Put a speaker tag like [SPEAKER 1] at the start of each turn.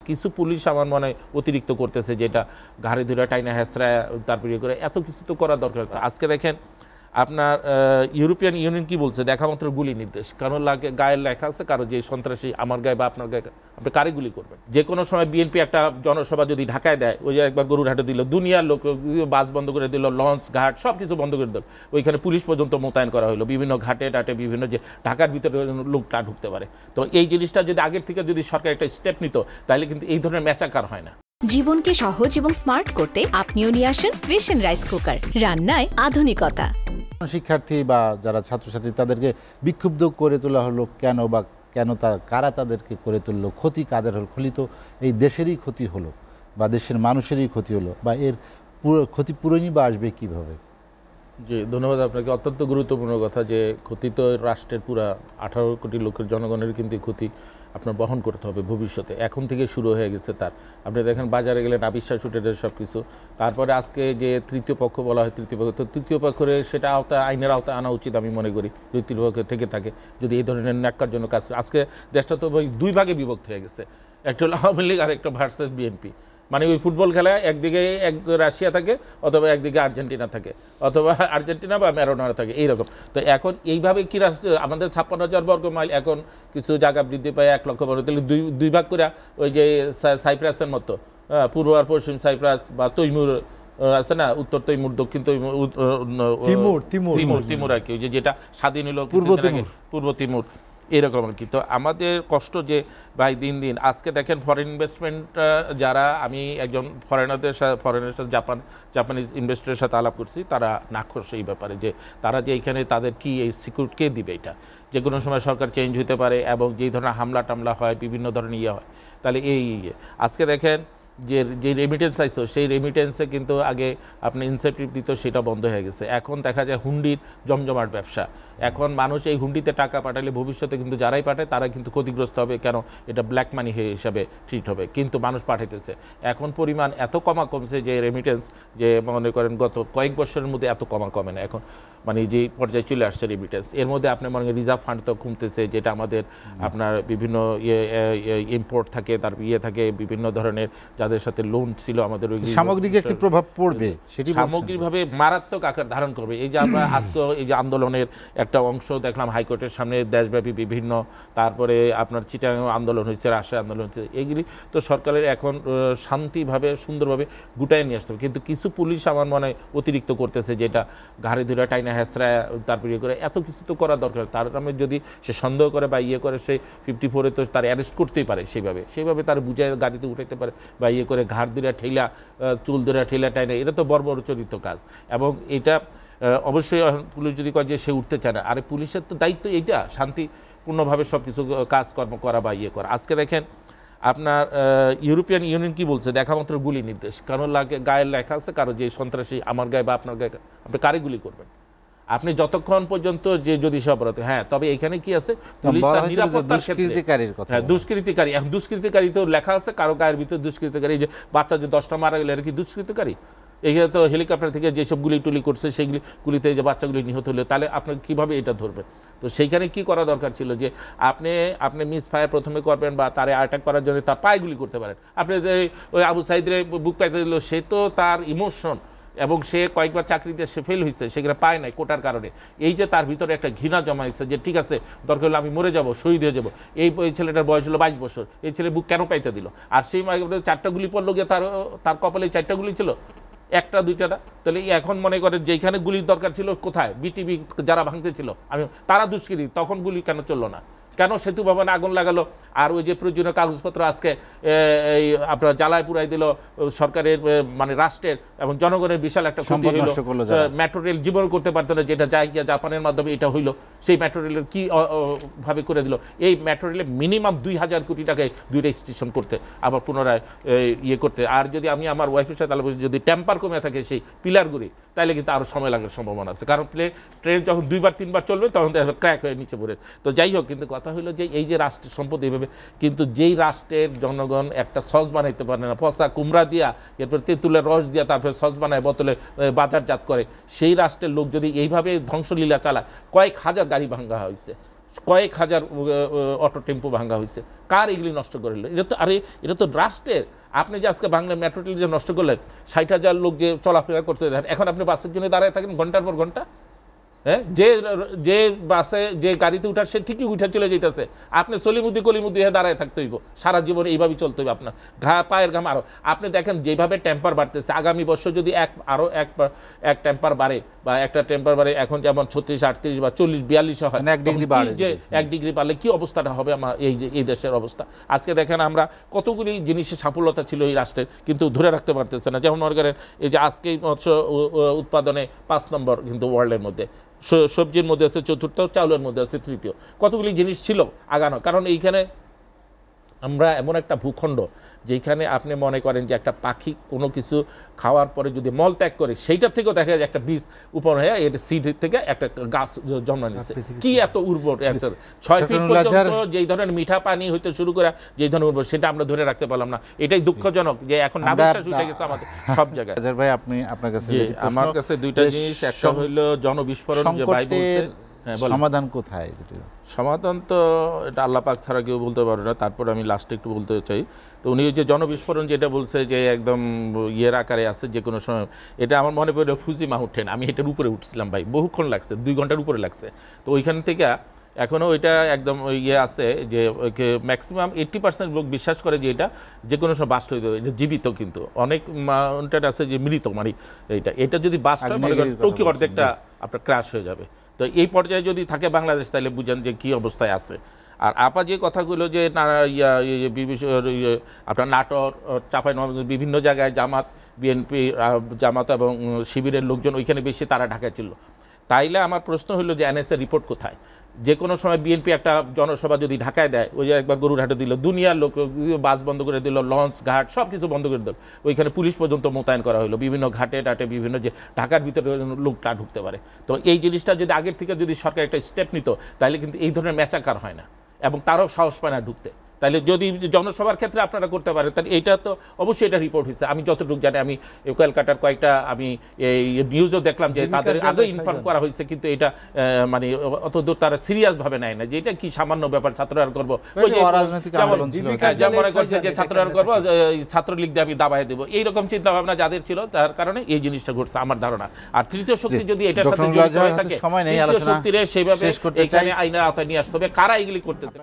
[SPEAKER 1] কিছু পুলিশ আমার মনে হয় অতিরিক্ত করতেছে, যেটা ঘাড়ে ধরে টাইনা হেসরা তারপরে করে এত কিছু তো করা দরকার। আজকে দেখেন আপনার ইউরোপিয়ান ইউনিয়ন কি বলছে, দেখা মাত্র গুলি নির্দেশ, কারণ গায়ের লেখা আছে কারো যে সন্ত্রাসী আমার গায়ে বা আপনার গায়ে আপনি কারে গুলি করবেন। যে কোনো সময় বিএনপি একটা জনসভা যদি ঢাকায় দেয়, ওই যে একবার গরুরহাটে দিল, দুনিয়ার লোক বাস বন্ধ করে দিল, লঞ্চ ঘাট সব কিছু বন্ধ করে দিল, ওইখানে পুলিশ পর্যন্ত মোতায়েন করা হলো বিভিন্ন ঘাটে টাটে, বিভিন্ন যে ঢাকার ভিতরে লোকটা ঢুকতে পারে। তো এই জিনিসটা যদি আগের থেকে যদি সরকার একটা স্টেপ নিত, তাহলে কিন্তু এই ধরনের ম্যাচাকার হয় না।
[SPEAKER 2] জীবনকে সহজ এবং স্মার্ট করতে আপনিও নিয়ে আসেন ভিশন রাইস কুকার, রান্নায় আধুনিকতা।
[SPEAKER 3] শিক্ষার্থী বা যারা ছাত্রছাত্রী তাদেরকে বিক্ষুব্ধ করে তোলা হলো কেন, বা কেন কারা তাদেরকে করে তুললো, ক্ষতি কাদের হলো? ক্ষতি তো এই দেশেরই ক্ষতি হলো বা দেশের মানুষেরই ক্ষতি হলো, বা এর ক্ষতিপূরণই বা আসবে কীভাবে?
[SPEAKER 1] জি, ধন্যবাদ আপনাকে। অত্যন্ত গুরুত্বপূর্ণ কথা, যে ক্ষতি তো রাষ্ট্রের পুরা 18 কোটি লোকের জনগণের কিন্তু ক্ষতি আপনার বহন করতে হবে ভবিষ্যতে। এখন থেকে শুরু হয়ে গেছে তার। আপনি দেখেন বাজারে গেলে নাবিশ্বাস উঠে সব কিছু। তারপরে আজকে যে তৃতীয় পক্ষ বলা হয়, তৃতীয় পক্ষ, তো তৃতীয় পক্ষের সেটা আইনের আওতায় আনা উচিত আমি মনে করি, তৃতীয় পক্ষ থেকে থাকে যদি এই ধরনের ন্যাক্কার জন্য কাজ করে। আজকে দেশটা তো দুই ভাগে বিভক্ত হয়ে গেছে, একটা হলো আওয়ামী লীগ আর একটা ভার্সেস বিএনপি। মানে ওই ফুটবল খেলায় একদিকে রাশিয়া থাকে, অথবা একদিকে আর্জেন্টিনা থাকে, অথবা আর্জেন্টিনা বা ম্যারাডোনা থাকে, এইরকম। তো এখন এইভাবে কি আমাদের 56,000 বর্গ মাইল, এখন কিছু জায়গা বৃদ্ধি পায় 1 লক্ষ বর্গ, তাহলে দুই ভাগ করে ওই যে সাইপ্রাসের মতো, পূর্ব আর পশ্চিম সাইপ্রাস বা তৈমুর আছে না, উত্তর তৈমুর, দক্ষিণ তৈমুর, তিমুর আর কি, যেটা স্বাধীন হলো পূর্ব তিমুর, এরকম আর কি। তো আমাদের কষ্ট যে ভাই দিন দিন আজকে দেখেন ফরেন ইনভেস্টমেন্ট যারা, আমি একজন ফরেনারের সাথে জাপানিজ ইনভেস্টরের সাথে আলাপ করছি, তারা নাখোশ এই ব্যাপারে, যে তারা যে এখানে তাদের কি এই সিকিউরিটি কে দিবে, এটা যে কোনো সময় সরকার চেঞ্জ হতে পারে, এবং যেই ধরনের হামলা টামলা হয়, বিভিন্ন ধরনের হয়, তাহলে আজকে দেখেন যে রেমিটেন্স আইসো, সেই রেমিটেন্সে কিন্তু আগে আপনি ইনসেন্টিভ দিত, সেটা বন্ধ হয়ে গেছে। এখন দেখা যায় হুন্ডির জমজমাট ব্যবসা। এখন মানুষ এই হুন্ডিতে টাকা পাঠালে ভবিষ্যতে কিন্তু যারাই পাঠায় তারা কিন্তু ক্ষতিগ্রস্ত হবে, কেন এটা ব্ল্যাক মানি হিসাবে ট্রিট হবে, কিন্তু মানুষ পাঠাইতেছে। এখন পরিমাণ এত কমছে যে রেমিটেন্স, যে মনে করেন গত কয়েক বছরের মধ্যে এত কমে না, এখন মানে যে পর্যায়ে চলে আসছে রেমিটেন্স। এর মধ্যে আপনি মনে করেন রিজার্ভ ফান্ড তো কমতেছে, যেটা আমাদের আপনার বিভিন্ন ইম্পোর্ট থাকে, তার থাকে বিভিন্ন ধরনের, যাদের সাথে লোন ছিল আমাদের,
[SPEAKER 3] সামগ্রিক একটি প্রভাব পড়বে, সেটি
[SPEAKER 1] সামগ্রিকভাবে মারাত্মক আকার ধারণ করবে। এই যে আমরা আজকে এই যে আন্দোলনের একটা অংশ দেখলাম হাইকোর্টের সামনে, দেশব্যাপী বিভিন্ন, তারপরে আপনার চিটাগাং আন্দোলন হয়েছে, রাজশাহী আন্দোলন হচ্ছে, এগুলি তো সরকারের এখন শান্তিভাবে সুন্দরভাবে গুটায় নিয়ে আসতে হবে। কিন্তু কিছু পুলিশ আমার মনে হয় অতিরিক্ত করতেছে, যেটা ঘাড়ে ধরে টাইনা হেসরা তারপরে করে এত কিছু তো করা দরকার। তার নামে যদি সে সন্দেহ করে বা করে, সে 54-এ তো তার অ্যারেস্ট করতেই পারে, সেইভাবে তার বুঝায় গাড়িতে উঠাইতে পারে, বা করে ঘাড় ধরে ঠেলা, চুল ধরে ঠেলা টাইনা, এটা তো বর্বরচরিত কাজ। এবং এটা অবশ্যই পুলিশ যদি কয় যে সে উঠতে চায় না, আরে পুলিশের তো দায়িত্ব এইটা শান্তিপূর্ণভাবে সব কিছু কাজকর্ম করা বা করা। আজকে দেখেন আপনার ইউরোপিয়ান ইউনিয়ন কি বলছে, দেখা মাত্র গুলি নির্দেশ, কারণ গায়ের লেখা আছে কারো যে সন্ত্রাসী আমার গায়ে বা আপনার গায়ে, আপনি কারে গুলি করবেন, আপনি যতক্ষণ পর্যন্ত যে যদি অপরাধ। হ্যাঁ, তবে এখানে কি আছে, পুলিশ তার নিরাপত্তার ক্ষেত্রে, হ্যাঁ দুষ্কৃতিকারী, এখন দুষ্কৃতিকারী তো লেখা আছে কারো গায়ের ভিতরে দুষ্কৃতিকারী, যে বাচ্চা যে 10টা মারা গেলে, আর কি দুষ্কৃতিকারী? এখানে তো হেলিকপ্টার থেকে যেসব গুলি করছে, সেইগুলি গুলিতে যে বাচ্চাগুলি নিহত হলো, তাহলে আপনাকে কীভাবে এটা ধরবেন? তো সেইখানে কি করা দরকার ছিল, যে আপনি মিস ফায়ার প্রথমে করবেন, বা তারে অ্যাটাক করার জন্য তার পায়ে গুলি করতে পারেন। আপনি যে ওই আবু সাইদের বুক পাইতে দিল, সে তো তার ইমোশন, এবং সে কয়েকবার চাকরিতে সে ফেল হয়েছে, সেখানে পায় নাই কোটার কারণে। এই যে তার ভিতরে একটা ঘৃণা জমাইছে, যে ঠিক আছে দরকার হলে আমি মরে যাব, শহীদ হয়ে যাব। এই ছেলেটার বয়স হলো 22 বছর, এই ছেলে বুক কেন পাইতে দিল? আর সেই 4টা গুলি পড়লো গিয়ে, তার কপালে 4টা গুলি ছিল, একটা দুইটা না। তাহলে এখন মনে করেন যেখানে গুলির দরকার ছিল, কোথায় বিটিভি যারা ভাঙতে ছিল, তারা দুষ্কৃতী, তখন গুলি কেন চললো না? কেন সেতু ভবনে আগুন লাগালো? আর ওই যে প্রয়োজনীয় কাগজপত্র আজকে এই আপনার জ্বালায় পুরাই দিল সরকারের, মানে রাষ্ট্রের এবং জনগণের বিশাল একটা ক্ষতি হইল। মেট্রো রেল জীবন করতে পারতো না, যেটা জাপানের মাধ্যমে এটা হইলো, সেই মেট্রো রেলের কি ভাবে করে দিল। এই মেট্রো রেলে মিনিমাম 2000 কোটি টাকায় 2টা স্টেশন করতে, আবার পুনরায় করতে। আর যদি আমি আমার ওয়াইফের সাথে আলোচনা, যদি টেম্পার কমে থাকে সেই পিলারগুলি, তাহলে কিন্তু আরও সময় লাগার সম্ভাবনা আছে, কারণ ট্রেন যখন 2-3 বার চলবে, তখন ক্র্যাক হয়ে নিচে পড়ে। তো যাই হোক, কিন্তু কথা হলো যে এই যে রাষ্ট্রের সম্পদ এইভাবে, কিন্তু যেই রাষ্ট্রের জনগণ একটা সস বানাইতে পারে না, পচা কুমড়া দিয়া, এরপর তেঁতুলের রস দিয়া তারপরে সস বানায়, বোতলে বাজারজাত করে, সেই রাষ্ট্রের লোক যদি এইভাবে ধ্বংসলীলা চালায়, কয়েক হাজার গাড়ি ভাঙ্গা হয়েছে, কয়েক হাজার অটো টেম্পো ভাঙা হয়েছে, কার এগুলি নষ্ট করল? এটা তো রাষ্ট্রের। আপনি যে আজকে বাংলা মেট্রো রেল যে নষ্ট করলেন, 60,000 লোক যে চলাফেরা করতে দেন, এখন আপনি বাসের জন্য দাঁড়ায় থাকেন ঘন্টার পর ঘন্টা। হ্যাঁ, যে বাসে যে গাড়িতে উঠার সে ঠিকই উঠে চলে যেতেছে, আপনি চলিমুদি কলিমুদি হয়ে দাঁড়ায় থাকতে হইব সারা জীবন, এইভাবেই চলতে হইব আপনার, পায়ের ঘাম আরও। আপনি দেখেন যেভাবে টেম্পার বাড়তেছে, আগামী বছর যদি আরও এক টেম্পার বাড়ে বা একটা টেম্পার বাড়ে, এখন যেমন 36, 38 বা 40, 42 হয়,
[SPEAKER 3] 1 ডিগ্রি বাড়ে,
[SPEAKER 1] যে 1 ডিগ্রি বাড়লে কি অবস্থাটা হবে আমার এই দেশের অবস্থা। আজকে দেখেন আমরা কতগুলি জিনিসের সাফল্যতা ছিল এই রাষ্ট্রের, কিন্তু ধরে রাখতে পারতেছে না। যেমন মনে করেন এই যে আজকে মৎস্য উৎপাদনে 5 নম্বর কিন্তু ওয়ার্ল্ডের মধ্যে, সবজির মধ্যে আছে 4র্থ, চাউলের মধ্যে আছে 3য়। কতগুলি জিনিস ছিল আগানো, কারণ এইখানে আমরা এমন একটা ভূখণ্ড যেখানে আপনি মনে করেন যে একটা পাখি কোনো কিছু খাওয়ার পরে যদি মল ত্যাগ করে, সেইটার থেকেও দেখা যায় একটা বীজ উপর হয়ে এটা সিড থেকে একটা গাছ জন্ম নিচ্ছে। কি এত উর্বর, একটা 6 ফিট পর্যন্ত যেই ধরনের মিঠা পানি হইতে শুরু করে যেই ধরনের উর্বর, সেটা আমরা ধরে রাখতে পারলাম না। এটাই দুঃখজনক যে এখন নাবিশ্বাস উঠে গেছে আমাদের সব জায়গায়।
[SPEAKER 3] ভাই, আপনার কাছে
[SPEAKER 1] আমার কাছে দুইটা জিনিস, একটা হইল জনবিস্ফোরণ যে ভাই বলছে,
[SPEAKER 3] সমাধান কোথায়?
[SPEAKER 1] সমাধান তো এটা আল্লাহ পাক ছাড়া কেউ বলতে পারে না। তারপর আমি লাস্টে একটু বলতে চাই, তো উনি যে জনবিস্ফোরণ যেটা বলছে যে একদম ইয়ের আকারে আছে যে কোনো সময়, এটা আমার মনে পড়ে ফুজি মাউন্টেন। আমি এটার উপরে উঠছিলাম ভাই, বহুক্ষণ লাগছে, 2 ঘন্টার উপরে লাগছে। তো ওইখান থেকে এখনও ওইটা একদম ইয়ে আছে যে ম্যাক্সিমাম 80% লোক বিশ্বাস করে যে এটা যে কোনো সময় বাস্ট হয়ে যাবে, এটা জীবিত। কিন্তু অনেক মাউন্টেন আছে যে মৃত, মানে এটা যদি বাস্ট হয়, মনে করেন টোকিও অর্ধেকটা আপনার ক্র্যাশ হয়ে যাবে। তো এই পর্যায়ে যদি থাকে বাংলাদেশ, তাহলে বুঝেন যে কী অবস্থায় আছে। আর আপা যে কথাগুলো যে আপনার নাটোর, চাঁপাইনবাবগঞ্জ, বিভিন্ন জায়গায় জামাত, বিএনপি, জামাত এবং শিবিরের লোকজন ওইখানে বেশি, তারা ঢাকায় ছিল। তাইলে আমার প্রশ্ন হলো যে এনএসএ রিপোর্ট কোথায়? যে কোনো সময় বিএনপি একটা জনসভা যদি ঢাকায় দেয়, ওই যে একবার গরুরহাটে দিল, দুনিয়ার লোক বাস বন্ধ করে দিল, লঞ্চ ঘাট সব কিছু বন্ধ করে দিল, ওইখানে পুলিশ পর্যন্ত মোতায়েন করা হলো, বিভিন্ন ঘাটে টাটে বিভিন্ন যে ঢাকার ভিতরে লোকটা ঢুকতে পারে। তো এই জিনিসটা যদি আগের থেকে যদি সরকার একটা স্টেপ নিত, তাহলে কিন্তু এই ধরনের ম্যাচাকার হয় না এবং তারও সাহস পায় না ঢুকতে। তাহলে যদি জনসভার ক্ষেত্রে আপনারা করতে পারেন, তাহলে এইটা তো অবশ্যই এটা রিপোর্ট হয়েছে। আমি যতটুকু জানি, আমি কলকাতার কয়েকটা আমি এই নিউজও দেখলাম যে তাদের আগে ইনফর্ম করা হয়েছে, কিন্তু এটা মানে অতদূর তারা সিরিয়াসভাবে নেয় না যে এটা কি সামান্য ব্যাপার, ছাত্ররা করবো, ওই যে মনে করছে যে ছাত্ররা করবো, ছাত্রলীগ দিয়ে আমি দাবায় দেবো, এইরকম চিন্তা ভাবনা যাদের ছিল, তার কারণে এই জিনিসটা ঘটছে আমার ধারণা। আর তৃতীয় শক্তি যদি এটার সাথে জড়িত হয়ে থাকে, তৃতীয় শক্তিরে সেইভাবে এখানে আইনের আওতায় নিয়ে আসতে হবে, কারা এগুলি করতেছে।